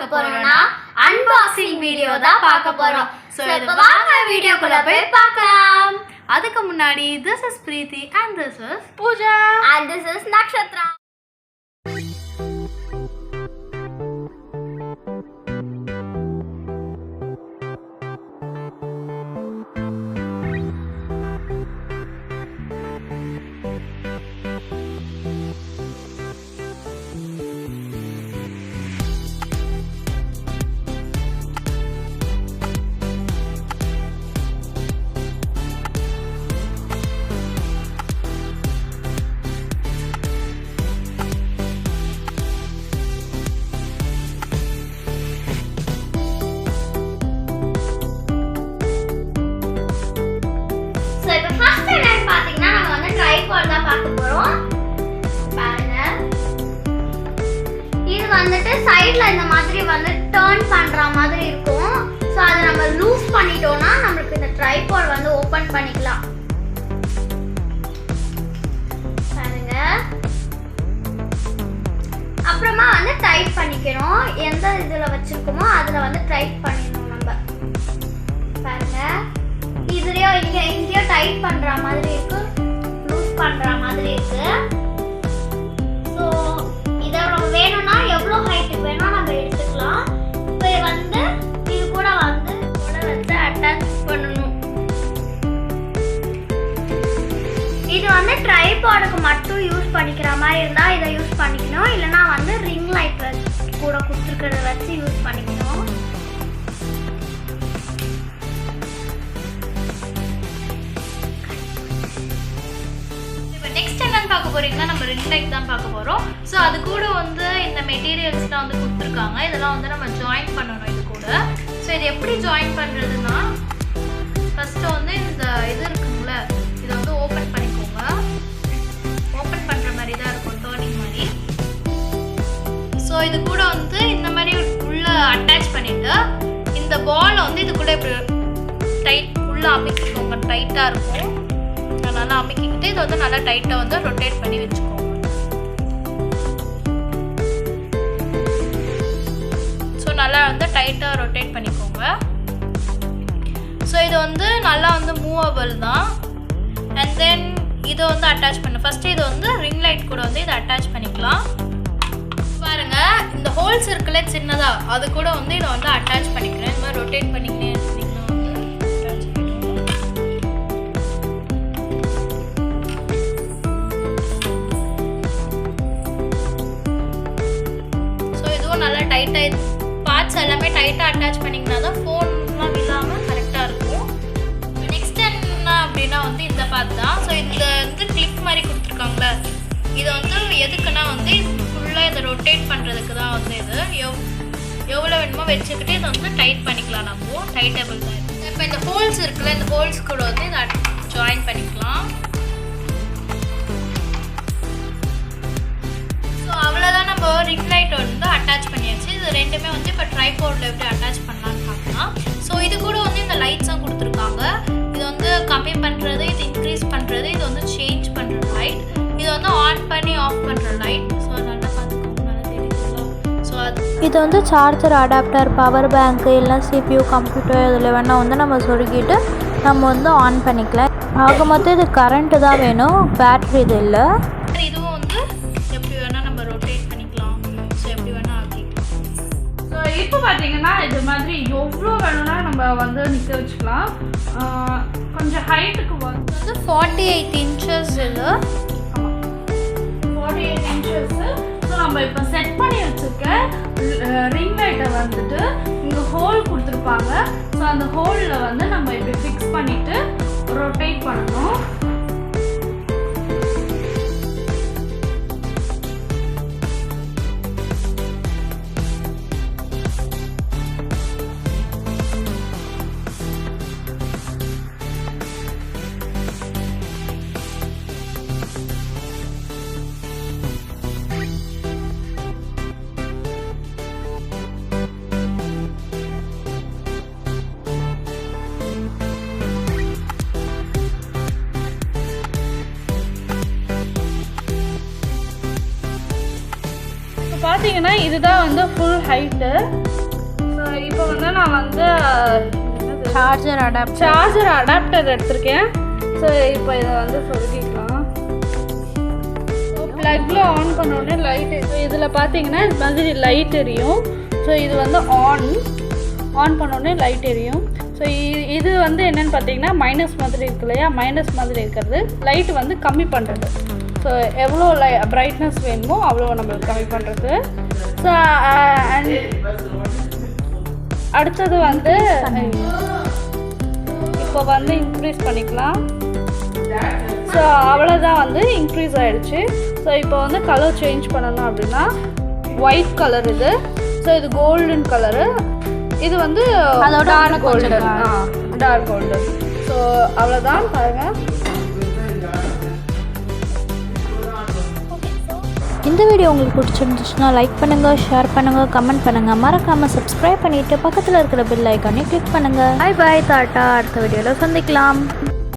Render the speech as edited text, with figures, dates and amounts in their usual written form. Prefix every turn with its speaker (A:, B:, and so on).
A: பார்க்க போறோம்னா unboxing video தான் பார்க்க போறோம். சோ இப்போ வாங்க வீடியோக்குள்ள போய் பார்க்கலாம். அதுக்கு முன்னாடி this is Preeti and this is Pooja
B: and this is Nakshatra. tripod தான் பார்க்க போறோம். பாருங்க, இது வந்துட்டு சைடுல இந்த மாதிரி வந்து டர்ன் பண்ற மாதிரி இருக்கும். சோ அத நம்ம லூஸ் பண்ணிட்டோம்னா நமக்கு இந்த tripod வந்து ஓபன் பண்ணிக்கலாம். பாருங்க, அப்புறமா வந்து டைட் பண்ணிக்கணும். எந்த இதுல வச்சிருக்கோமோ அதுல வந்து டைட் பண்ணிடணும் நம்ம. பாருங்க, இதுலயோ இங்கேயோ டைட் பண்ற மாதிரி இருக்கு, பண்ற மாதிரி இருக்கு. சோ இத நம்ம வேணும்னா எவ்வளவு ஹைட் வேணா நம்ம எடுத்துக்கலாம். இப்போ வந்து இது கூட வந்து வச்சு அட்டாச் பண்ணனும். இது வந்து ட்ரைபாடுக்கு மட்டும் யூஸ் பண்ணிக்கிற மாதிரி இருந்தா இத யூஸ் பண்ணிக்கணும். இல்லனா வந்து ரிங் லைட் கூட கொடுத்திருக்கிறத வச்சு யூஸ் பண்ணிக்கணும்.
A: நெக்ஸ்ட் என்னன்னு பார்க்க போறீங்கன்னா நம்ம ரிங் லைட் தான் பார்க்க போறோம். ஸோ அது கூட வந்து இந்த மெட்டீரியல்ஸ்லாம் வந்து கொடுத்துருக்காங்க. இதெல்லாம் வந்து நம்ம ஜாயின் பண்ணணும் இது கூட. ஸோ இது எப்படி ஜாயின் பண்ணுறதுன்னா, ஃபர்ஸ்ட் வந்து இந்த இது இருக்குங்கள, இதை வந்து ஓப்பன் பண்ணிக்கோங்க. ஓப்பன் பண்ணுற மாதிரி தான் இருக்கும், டர்னிங் மாதிரி. ஸோ இது கூட வந்து இந்த மாதிரி உள்ள அட்டாச் பண்ணிட்டு இந்த பாலை வந்து இது கூட இப்படி டைட் உள்ள அமைக்கிக்கோங்க. டைட்டாக இருக்கும், நல்லா அமைக்கிக்கிட்டு இதை வந்து நல்லா டைட்டாக வந்து ரொட்டேட் பண்ணி வச்சுக்கோங்க. ஸோ நல்லா வந்து டைட்டாக ரொட்டேட் பண்ணிக்கோங்க. ஸோ இது வந்து நல்லா வந்து மூவபிள் தான். அண்ட் தென் இதை வந்து அட்டாச் பண்ண ஃபஸ்ட்டு இது வந்து ரிங் லைட் கூட வந்து இதை அட்டாச் பண்ணிக்கலாம். பாருங்க, இந்த ஹோல்ஸ் இருக்குல்ல சின்னதாக, அது கூட வந்து இதை வந்து அட்டாச் பண்ணிக்கிறேன். இந்த மாதிரி ரொட்டேட் பண்ணிக்கினே இருந்தீங்கன்னா நல்லா டைட்டாக பார்ட்ஸ் எல்லாமே டைட்டாக அட்டாச் பண்ணிங்கன்னா தான் ஃபோன்லாம் இல்லாமல் கரெக்டாக இருக்கும். நெக்ஸ்ட் என்ன அப்படின்னா வந்து இந்த பார்ட் தான். ஸோ இந்த வந்து கிளிப் மாதிரி கொடுத்துருக்காங்களே, இதை வந்து எதுக்குன்னா வந்து ஃபுல்லாக இதை ரொட்டேட் பண்ணுறதுக்கு தான் வந்து இது எவ்வளோ வேணுமோ வச்சுக்கிட்டு இதை வந்து டைட் பண்ணிக்கலாம். நம்ம டைட்டபிள் தான். இப்போ இந்த ஹோல்ஸ் இருக்குல்ல, இந்த ஹோல்ஸ் கூட வந்து இதை ஜாயின் பண்ணிக்கலாம். அவ்வளோதான், நம்ம ரிங் லைட் வந்து அட்டாச் பண்ணியாச்சு. இது ரெண்டுமே வந்து இப்போ ட்ரைபாடில் எப்படி அட்டாச் பண்ணலான்னு பார்க்கலாம். ஸோ இது கூட வந்து இந்த லைட்ஸும் கொடுத்துருக்காங்க. இது வந்து கம்மி பண்ணுறது, இது இன்க்ரீஸ் பண்ணுறது, இது வந்து சேஞ்ச் பண்ணுற லைட், இது வந்து ஆன் பண்ணி ஆஃப் பண்ணுற லைட். ஸோ நல்லா பார்த்துக்கோங்க, நல்லா தெரியுதுங்களா? ஸோ
C: இது வந்து சார்ஜர், அடாப்டர், பவர் பேங்க்கு, இல்லை CPU, கம்ப்யூட்டர், இதில் வேணால் வந்து நம்ம சொருகிட்டு நம்ம வந்து ஆன் பண்ணிக்கலாம். ஆக மொத்தம் இது கரண்ட்டு தான் வேணும், பேட்ரி இது இல்லை.
A: இதுவும் வந்து எப்படி வேணால் நம்ம ரொட்டேட் பண்ணிக்கலாம். ஸோ எப்படி வேணால் ஆக்கிக்கலாம்.
D: ஸோ இப்போ பார்த்தீங்கன்னா இது மாதிரி எவ்வளோ வேணும்னா நம்ம வந்து நிற்க வச்சுக்கலாம். கொஞ்சம் ஹைட்டுக்கு
A: வந்து 48 இன்ச்சஸ் இது.
D: ஆமாம், 48 இன்ச்சஸ்ஸு. ஸோ நம்ம இப்போ செட் பண்ணி வச்சுருக்க ரிங் லைட்டை வந்துட்டு இங்கே ஹோல் கொடுத்துருப்பாங்க. ஸோ அந்த ஹோலில் வந்து நம்ம இப்படி ஃபிக்ஸ் பண்ணிவிட்டு ரொட்டேட் பண்ணணும். பார்த்தீங்கன்னா இதுதான் வந்து ஃபுல் ஹைட்டு. வந்து நான் வந்து
C: சார்ஜர்
D: அடாப்டர் எடுத்திருக்கேன். ஸோ இப்போ இதை வந்து சொருகிக்கலாம். ப்ளக்கில் ஆன் பண்ணோடனே லைட், ஸோ இதில் பார்த்தீங்கன்னா இது மாதிரி லைட் எரியும். ஸோ இது வந்து ஆன் பண்ணோடனே லைட் எரியும். ஸோ இது வந்து என்னென்னு பார்த்தீங்கன்னா மைனஸ் மாதிரி இருக்கு இல்லையா, மைனஸ் மாதிரி இருக்கிறது லைட் வந்து கம்மி பண்ணுறது. ஸோ எவ்வளோ பிரைட்னஸ் வேணுமோ அவ்வளோ நம்மளுக்கு கம்மி பண்ணுறது. ஸோ அடுத்தது வந்து இப்போ வந்து இன்க்ரீஸ் பண்ணிக்கலாம். ஸோ அவ்வளோதான் வந்து இன்க்ரீஸ் ஆகிடுச்சு. ஸோ இப்போ வந்து கலர் சேஞ்ச் பண்ணணும் அப்படின்னா ஒயிட் கலர் இது. ஸோ இது கோல்டன் கலரு, இது வந்து டார்க் கோல்டன். ஸோ அவ்வளோதான் பாருங்கள்.
C: இந்த வீடியோ உங்களுக்கு பிடிச்சிருந்துச்சுன்னா லைக் பண்ணுங்கள், ஷேர் பண்ணுங்கள், கமெண்ட் பண்ணுங்கள். மறக்காமல் சப்ஸ்கிரைப் பண்ணிவிட்டு பக்கத்தில் இருக்கிற பெல் ஐக்கானே கிளிக் பண்ணுங்கள். Bye bye, tata. அடுத்த வீடியோவில் சந்திக்கலாம்.